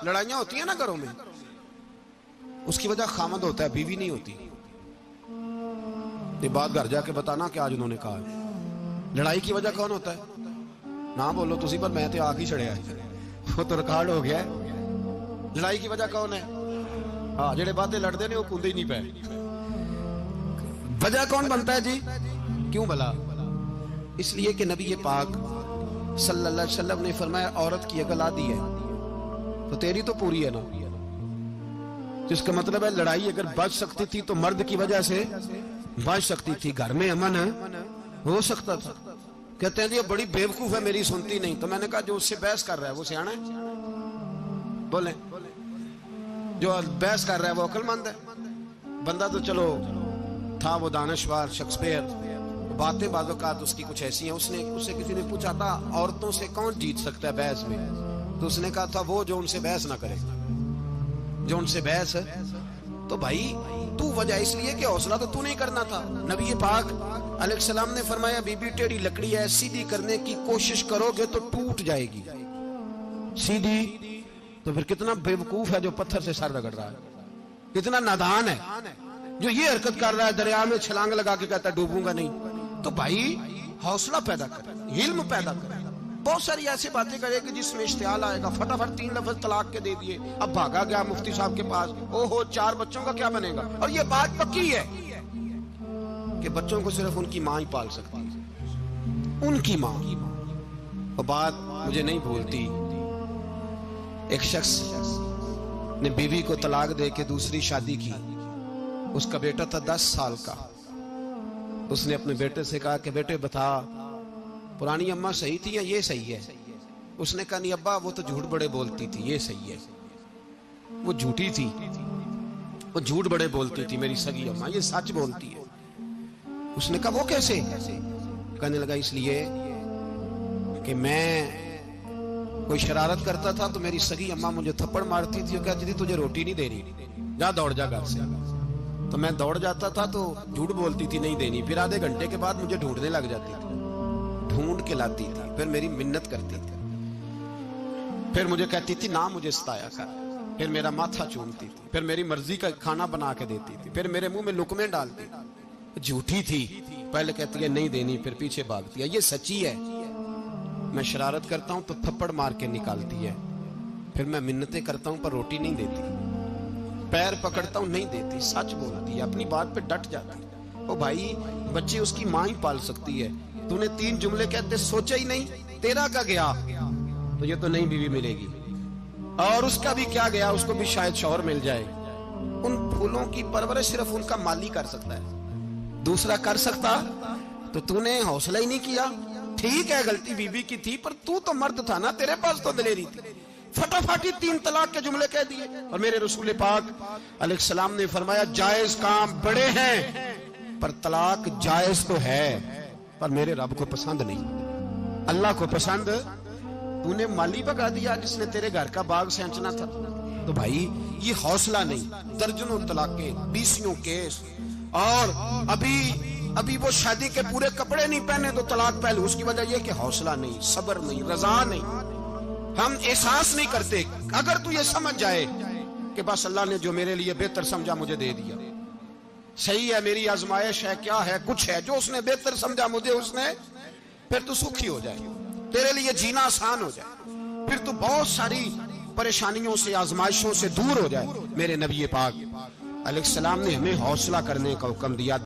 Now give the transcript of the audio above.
لڑائیاں ہوتی ہیں نا گھروں میں، اس کی وجہ خامد ہوتا ہے، بیوی نہیں ہوتی. یہ بات گھر جا کے بتانا کہ آج انہوں نے کہا. لڑائی کی وجہ کون ہوتا ہے؟ نہ بولو تسی، پر میں تو آگ ہی چڑھیا ہے، وہ تو ریکارڈ ہو گیا ہے. لڑائی کی وجہ کون ہے؟ ہاں، جڑے باتیں لڑتے ہیں وہ کندے ہی نہیں پے. وجہ کون بنتا ہے جی؟ کیوں بلا؟ اس لیے کہ نبی پاک صلی اللہ علیہ وسلم نے فرمایا عورت کی اگر آدھی ہے تو تیری تو پوری ہے نا. جس کا مطلب ہے لڑائی اگر بچ سکتی تھی تو مرد کی وجہ سے بچ سکتی تھی، گھر میں امن ہو سکتا تھا. کہتے ہیں جی بڑی بیوقوف ہے، میری سنتی نہیں. تو میں نے کہا جو اس سے بحث کر رہا ہے وہ سیانا ہے؟ بولیں، جو بحث کر رہا ہے وہ عقل مند ہے؟ بندہ تو چلو تھا وہ دانشور شیکسپیئر، باتیں بعض اوقات اس کی کچھ ایسی ہیں. اس سے کسی نے پوچھا تھا عورتوں سے کون جیت سکتا ہے بحث میں، تو اس نے کہا تھا وہ جو ان سے بحث نہ کرے، جو ان سے بحث. تو بھائی تو وجہ اس لیے کہ حوصلہ تو نہیں کرنا تھا. نبی پاک علیہ السلام نے فرمایا بی بی ٹیڑھی لکڑی ہے، سیدھی کرنے کی کوشش کرو گے تو ٹوٹ جائے گی. سیدھی تو پھر کتنا بیوقوف ہے جو پتھر سے سر رگڑ رہا ہے، کتنا نادان ہے جو یہ حرکت کر رہا ہے، دریا میں چھلانگ لگا کے کہتا ہے ڈوبوں گا نہیں. تو بھائی حوصلہ پیدا کر، علم پیدا کر. بہت ساری ایسی باتیں کرے کہ جس میں اشتعال آئے گا، فٹافٹ 3 لفظ طلاق کے دے دیے، اب بھاگا گیا مفتی صاحب کے پاس، او ہو 4 بچوں کا کیا بنے گا. اور یہ بات پکی ہے کہ بچوں کو صرف ان کی ماں ہی پال سکتی ہے، ان کی ماں. اور بات مجھے نہیں بھولتی، ایک شخص نے بیوی کو طلاق دے کے دوسری شادی کی. اس کا بیٹا تھا 10 سال کا. اس نے اپنے بیٹے سے کہا کہ بیٹے بتا پرانی اماں صحیح تھی یا یہ صحیح ہے؟ اس نے کہا نہیں ابا وہ تو جھوٹ بڑے بولتی تھی، یہ صحیح ہے. وہ جھوٹی تھی، وہ جھوٹ بڑے بولتی تھی میری سگی اماں، یہ سچ بولتی ہے. اس نے کہا وہ کیسے؟ کہنے لگا اس لیے کہ میں کوئی شرارت کرتا تھا تو میری سگی اماں مجھے تھپڑ مارتی تھی اور کہتی تھی تجھے روٹی نہیں دے رہی، جا دوڑ جا گھر سے. تو میں دوڑ جاتا تھا تو جھوٹ بولتی تھی نہیں دینی، پھر آدھے گھنٹے کے بعد مجھے ڈھونڈنے لگ جاتی تھی، ڈھونڈ کے لاتی تھی، پھر میری منت کرتی تھی، پھر مجھے کہتی تھی نہ مجھے ستایا کر، پھر میرا ماتھا چومتی تھی، پھر میری مرضی کا کھانا بنا کے دیتی تھی، پھر میرے منہ میں لقمے ڈالتی تھی. جھوٹی تھی، پہلے کہتی ہے نہیں دینی، پھر پیچھے بھاگتی ہے. یہ سچی ہے، میں شرارت کرتا ہوں تو تھپڑ مار کے نکالتی ہے، پھر میں منتیں کرتا ہوں پر روٹی نہیں دیتی، پیر پکڑتا ہوں نہیں دیتی، سچ بولتی ہے، اپنی بات پہ ڈٹ جاتی ہے. او بھائی بچے اس کی ماں ہی پال سکتی ہے. تو نے 3 جملے کہتے سوچا ہی نہیں، تیرا کا گیا تو یہ تو نئی بیوی ملے گی، اور اس کا بھی کیا گیا، اس کو بھی شاید شوہر مل جائے. ان پھولوں کی پرورش صرف ان کا مالی کر سکتا ہے، دوسرا کر سکتا. تو نے حوصلہ ہی نہیں کیا. ٹھیک ہے غلطی بیوی کی تھی، پر تو مرد تھا نا، تیرے پاس تو دلیری تھی. فٹافٹی 3 طلاق کے جملے کہہ دیے. اور میرے رسول پاک علیہ السلام نے فرمایا جائز کام بڑے ہیں، پر طلاق جائز تو ہے پر میرے رب کو پسند نہیں، اللہ کو پسند. تو نے مالی بگا دیا جس نے تیرے گھر کا باغ سینچنا تھا. تو بھائی یہ حوصلہ نہیں. درجنوں طلاقیں، 20 کیس، اور ابھی وہ شادی کے پورے کپڑے نہیں پہنے تو طلاق پہلے. اس کی وجہ یہ کہ حوصلہ نہیں، صبر نہیں، رضا نہیں، ہم احساس نہیں کرتے. اگر تو یہ سمجھ جائے کہ بس اللہ نے جو میرے لیے بہتر سمجھا مجھے دے دیا، صحیح ہے میری آزمائش ہے، کیا ہے کچھ ہے جو اس نے بہتر سمجھا مجھے اس نے، پھر تو سکھی ہو جائے، تیرے لیے جینا آسان ہو جائے، پھر تو بہت ساری پریشانیوں سے آزمائشوں سے دور ہو جائے. میرے نبی پاک علیہ السلام نے ہمیں حوصلہ کرنے کا حکم دیا.